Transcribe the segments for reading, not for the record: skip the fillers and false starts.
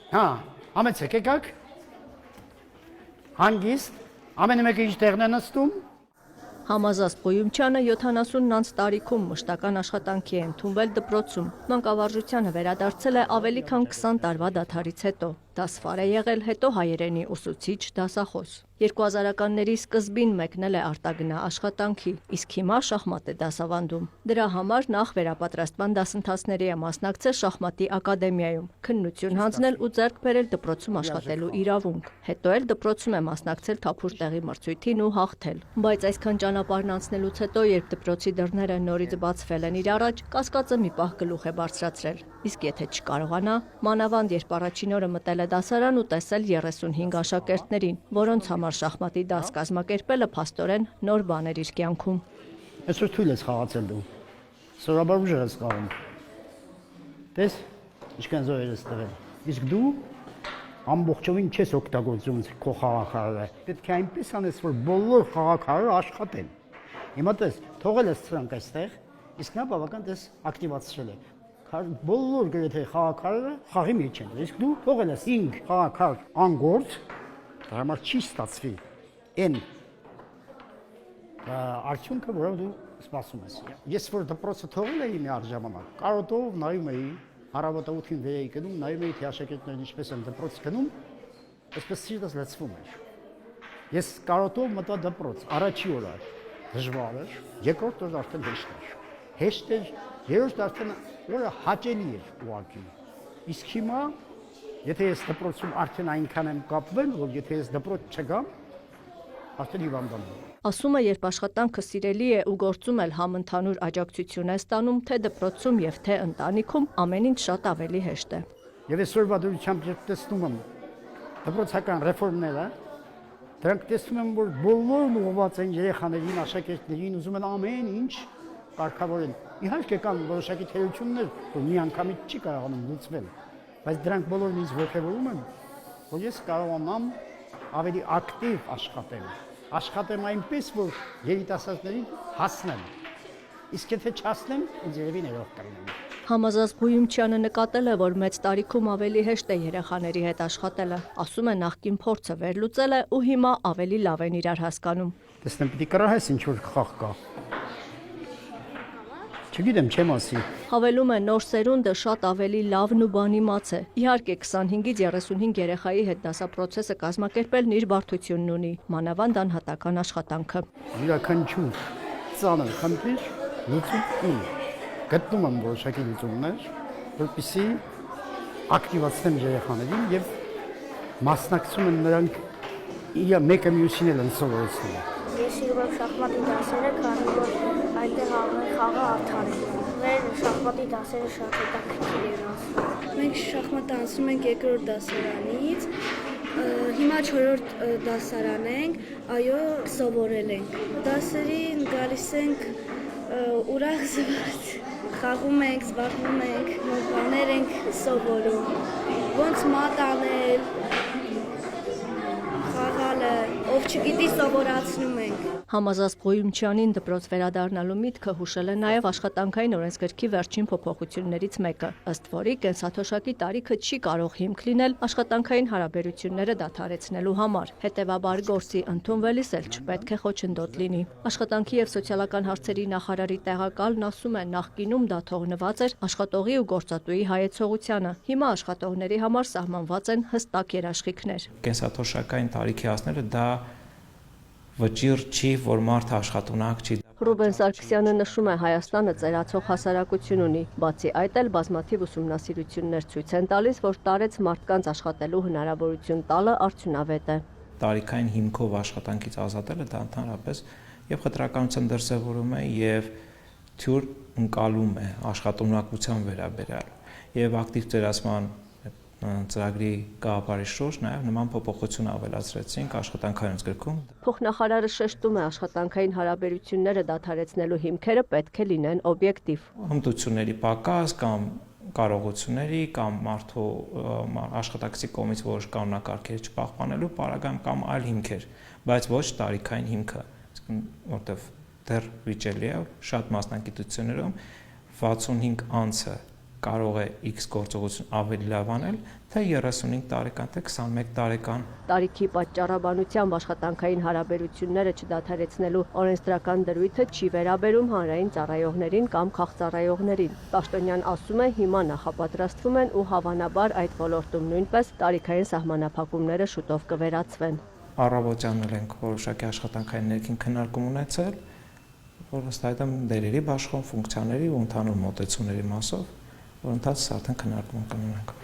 Հա, ամեցեք եկաք։ Հանգիստ, ամեն մեկը ինչ տեղն է նստում։ Համազասպ Ղույումչյանը 70-անց տարիքում մշտական աշխատանքի է ընդունվել դպրոցում։ Մանկավարժությանը վերադարձել է ավելի քան 20 տարվա դադարից հետո։ Դասվար է եղել, հետո հայերենի ուսուցիչ, դասախոս։ 2000-ականների սկզբին մեկնել է արտագնա աշխատանքի, իսկ հիմա շախմատ է դասավանդում։ Դրա համար նախ վերապատրաստման դասընթացների է մասնակցել շախմատի ակադեմիայում, քննություն հանձնել ու ձեռք բերել դպրոցում աշխատելու իրավունք։ Հետո էլ դպրոցում է մասնակցել թափուր տեղի մրցույթին ու հաղթել։ Բայց այսքան ճանապարհն անցնելուց հետո, երբ դպրոցի դռները նորից բացվել են իր առաջ, կասկածը մի պահ գլուխ է բարձրացրել։ Իսկ եթե չկարողանա, մանավանդ երբ առաջին օրը մտել է դասարան ու տեսել 35 աշակերտներին, որոնց համար շախմատի դաս կազմակերպելը փաստորեն նոր բան էր իր կյանքում։ Այսօր թույլ ես խաղացել դու։ Սովորաբար ուժեղ ես խաղում։ Տես, ինչքան զոհեր ես տվել։ Իսկ դու ամբողջովին չես օգտագործում քո խաղաքարը։ Պետք է այնպես անես, որ բոլոր խաղաքարերը աշխատեն։ Հիմա տես, թողել ես սրանք այստեղ, իսկ նա բավական տես ակտիվացրել է։ Բոլոր գրեթե խաղաքարերը խաղի մեջ են։ Իսկ դու թողել ես 5 խաղաքար անգործ, դա համար չի ստացվի այն արդյունքը, որով դու սպասում ես։ Ես որ դպրոցը թողել էի մի առ ժամանակ, կարոտով նայում էի, առավոտը 8-ին վեր էի գնում, նայում էի, թե աշակերտներն ինչպես են դպրոց գնում, այսպես սիրտս լցվում էր։ Ես կարոտով մտա դպրոց, առաջի օրը դժվար էր, երկրորդ օրը արդեն հեշտ էր, երրորդ արդեն օրը հաճելի էր ուղղակի։ Իսկ հիմա, եթե ես դպրոցում արդեն այնքան եմ կապվել, որ եթե ես դպրոց չգամ, արդեն հիվանդանում եմ։ Ասում է, երբ աշխատանքը սիրելի է ու գործում էլ համընդհանուր աջակցություն է ստանում, թե դպրոցում եւ թե ընտանիքում, ամեն ինչ շատ ավելի հեշտ է։ Եվ այսօրվա դրությամբ երբ տեսնում եմ դպրոցական ռեֆորմները, դրանք տեսնում եմ, որ բոլորն ուղղված են երեխաներին, աշակերտներին, ուզում են ամեն ինչ կարգավորեն։ Իհարկե կան որոշակի թերություններ, որ մի անգամից չի կարողանում լուծվել, բայց դրանք բոլորն ինձ ոգևորում են, որ ես կարողանամ ավելի ակտիվ աշխատեմ այնպես, որ երիտասարդներին հասնեմ։ Իսկ եթե չհասնեմ, ինձ երևի ներող կլինեմ։ Համազասպ Ղույումչյանը նկատել է, որ մեծ տարիքում ավելի հեշտ է երեխաների հետ աշխատելը։ Ասում է, նախկին փորձը վերլուծել է ու հիմա ավելի լավ են իրար հասկանում։ Տեսնեմ, պիտի կռահես ինչ որ խաղ կա։ Չգիտեմ, չեմ ասի։ Հավելում է, նոր սերունդը շատ ավելի լավն ու բանիմաց է։ Իհարկե 25-ից 35 երեխայի հետ դասապրոցեսը կազմակերպելն իր բարդությունն ունի, մանավանդ անհատական աշխատանքը։ Յուրաքանչյուր ծանր խնդիր լուծում ունի։ Գտնում եմ որոշակի լուծումներ, որպեսզի ակտիվացնեմ երեխաներին եւ մասնակցում են նրանք մեկը մյուսին են սովորեցնում։ Ես սիրում եմ շախմատի դասերը, քանի որ այնտեղ խաղը արդար է։ Մեր շախմատի դասերը շատ հետաքրքիր են անցնում։ Մենք շախմատ անցնում ենք երկրորդ դասարանից, հիմա 4-րդ դասարան ենք, այո, սովորել ենք։ Դասերին գալիս ենք ուրախ զվարթ, խաղում ենք, զբաղվում ենք, նոր բաներ ենք սովորում, ոնց մատ անել, խաղալը, ով չգիտի սովորացնում ենք։ Համազասպ Ղույումչյանին դպրոց վերադառնալու միտքը հուշել է նաև աշխատանքային օրենսգրքի վերջին փոփոխություններից մեկը, ըստ որի կենսաթոշակի տարիքը չի կարող հիմք լինել աշխատանքային հարաբերությունները դադարեցնելու համար, հետևաբար գործի ընդունվելիս էլ չպետք է խոչընդոտ լինի։ Աշխատանքի եւ սոցիալական հարցերի նախարարի տեղակալն ասում է, նախկինում դա թողնված էր աշխատողի ու գործատուի հայեցողությանը, հիմա աշխատողների համար սահմանված են հստակ երաշխիքներ։ Կենսաթոշակային տարիքի հասնելը դա վճիռ չի, որ մարդը աշխատունակ չի։ Ռուբեն Սարգսյանը նշում է, Հայաստանը ծերացող հասարակություն ունի, բացի այդ էլ բազմաթիվ ուսումնասիրություններ ցույց են տալիս, որ տարեց մարդկանց աշխատելու հնարավորություն տալը արդյունավետ է։ Տարիքային հիմքով աշխատանքից ազատելը դա ընդհանրապես եւ խտրականության դրսեւորում է եւ թյուր ընկալում է աշխատունակության վերաբերյալ եւ ակտիվ ծերացման ծրագրի գաղափարի շուրջ նաև նման փոփոխություն ավելացրեցինք աշխատանքային օրենսգրքում։ Փոխնախարարը շեշտում է, աշխատանքային հարաբերությունները դադարեցնելու հիմքերը պետք է լինեն օբյեկտիվ։ Հմտությունների պակաս կամ կարողությունների կամ մարդու աշխատակցի կողմից որոշ կանոնակարգեր չպահպանելու պարագայում կամ այլ հիմքեր, բայց ոչ տարիքային հիմքը, որտեղ դեռ վիճելի է շատ մասնագիտություններում 65 անցը կարող է X գործողություն ավելի լավ անել, թե 35 տարեկան, թե 21 տարեկան։ Տարիքի պատճառաբանությամբ աշխատանքային հարաբերությունները չդադարեցնելու օրենսդրական դրույթը չի վերաբերում հանրային ծառայողներին կամ քաղծառայողներին։ Պաշտոնյան ասում է, հիմա նախապատրաստվում են ու հավանաբար այդ ոլորտում նույնպես տարիքային սահմանափակումները շուտով կվերացվեն։ Առավոտյան ենք որոշակի աշխատանքային ներքին քննարկում ունեցել, որ ըստ այդմ դերերի բաշխում, ֆունկցիաների ու ընդհանուր մոտեցումների մասով, որ ընթացս արդեն քննարկում կունենանք։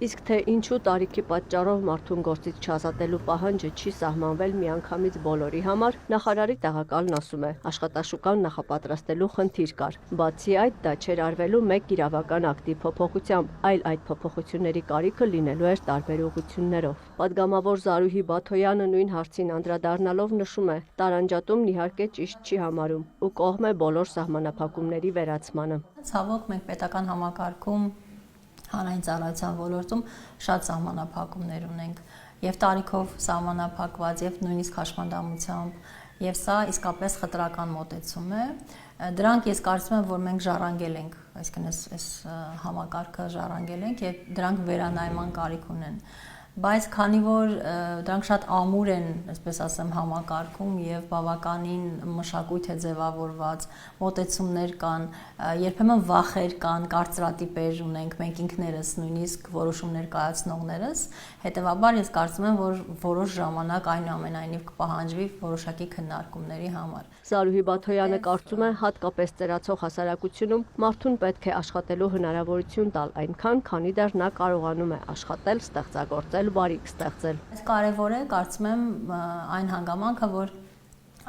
Իսկ թե ինչու տարիքի պատճառով մարդուն գործից չազատելու պահանջը չի սահմանվել միանգամից բոլորի համար, նախարարի տեղակալն ասում է, աշխատաշուկան նախապատրաստելու խնդիր կար։ Բացի այդ, դա չէր արվելու մեկ իրավական ակտի փոփոխությամբ, այլ այդ փոփոխությունների կարիքը լինելու էր տարբեր ուղղություններով։ Պատգամավոր Զարուհի Բաթոյանը նույն հարցին անդրադառնալով նշում է, տարանջատումն իհարկե ճիշտ չի համարում ու կողմ է բոլոր սահմանափակումների վերացմանը։ Ցավոք մենք պետական համակարգում հանրային ծառայության ոլորտում շատ սահմանափակումներ ունենք եւ տարիքով սահմանափակված եւ նույնիսկ հաշմանդամությամբ եւ սա իսկապես խտրական մոտեցում է։ Դրանք ես կարծում եմ, որ մենք ժառանգել ենք, այսինքն այս համակարգը ժառանգել ենք եւ դրանք վերանայման կարիք ունեն։ Բայց քանի որ դրանք շատ ամուր են, այսպես ասեմ, համակարգում եւ բավականին մշակույթ է ձևավորված, մոտեցումներ կան, երբեմն վախեր կան, կարծրատիպեր ունենք մենք ինքներս, նույնիսկ որոշումներ կայացնողներս, հետեւաբար ես կարծում եմ, որ որոշ ժամանակ այնուամենայնիվ կպահանջվի որոշակի քննարկումների համար։ Զարուհի Բաթոյանը կարծում է, հատկապես ծերացող հասարակությունում մարդուն պետք է աշխատելու հնարավորություն տալ այնքան, քանի դեռ նա կարողանում է աշխատել, ստեղծագործել, բարիք ստեղծել։ Այս կարևոր է, կարծում եմ, այն հանգամանքը, որ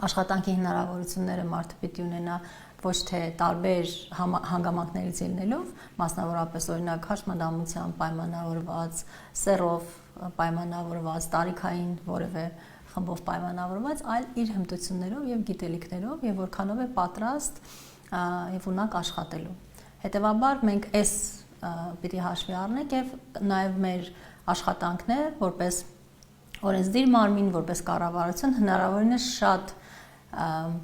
աշխատանքի հնարավորությունները մարդը պիտի ունենա ոչ թե տարբեր հանգամանքներից ելնելով, մասնավորապես օրինակ հաշմանդամությամբ պայմանավորված, սեռով պայմանավորված, տարիքային որևէ խմբով պայմանավորված, այլ իր հմտություններով եւ գիտելիքներով եւ որքանով է պատրաստ եւ ունակ աշխատելու։ Հետեւաբար մենք այս պիտի հաշվի առնենք եւ նաեւ մեր աշխատանքներ որպես օրենսդիր մարմին, որպես կառավարություն հնարավորինս շատ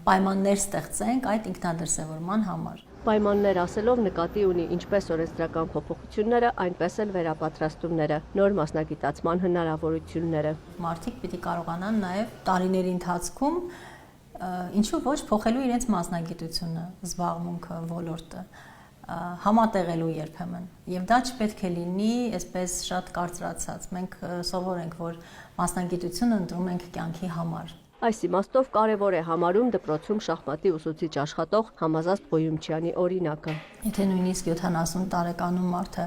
պայմաններ ստեղծենք այդ ինքնադրսևորման համար։ Պայմաններ ասելով նկատի ունի ինչպես օրենսդրական փոփոխությունները, այնպես էլ վերապատրաստումները, նոր մասնագիտացման հնարավորությունները։ Մարդիկ պիտի կարողանան նաև տարիների ընթացքում ինչու ոչ փոխելու իրենց մասնագիտությունը, զբաղմունքը, ոլորտը, համատեղելու երբեմն։ Եվ դա չպետք է լինի այսպես շատ կարծրացած։ Մենք սովոր ենք, որ մասնագիտությունը ընտրում ենք կյանքի համար։ Այս իմաստով կարևոր է համարում դպրոցում շախմատի ուսուցիչ աշխատող Համազազդ Ղոյումչյանի օրինակը։ Եթե նույնիսկ 70 տարեկանում մարդը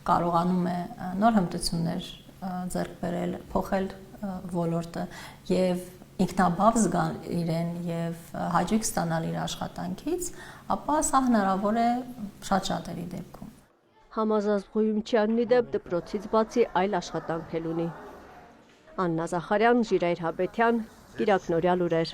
կարողանում է նոր հմտություններ ձեռք բերել, փոխել ոլորտը եւ ինքնաբավ զգալ իրեն եւ հաճույք ստանալ իր աշխատանքից, ապա սա հնարավոր է շատ շատերի դեպքում։ Համազազդ Ղոյումչյանի դեպ դպրոցից բացի այլ աշխատանք էլ ունի։ Աննա Զախարյան, Ժիրայր Հաբետյան, Կիրակնորյալ ուրեր։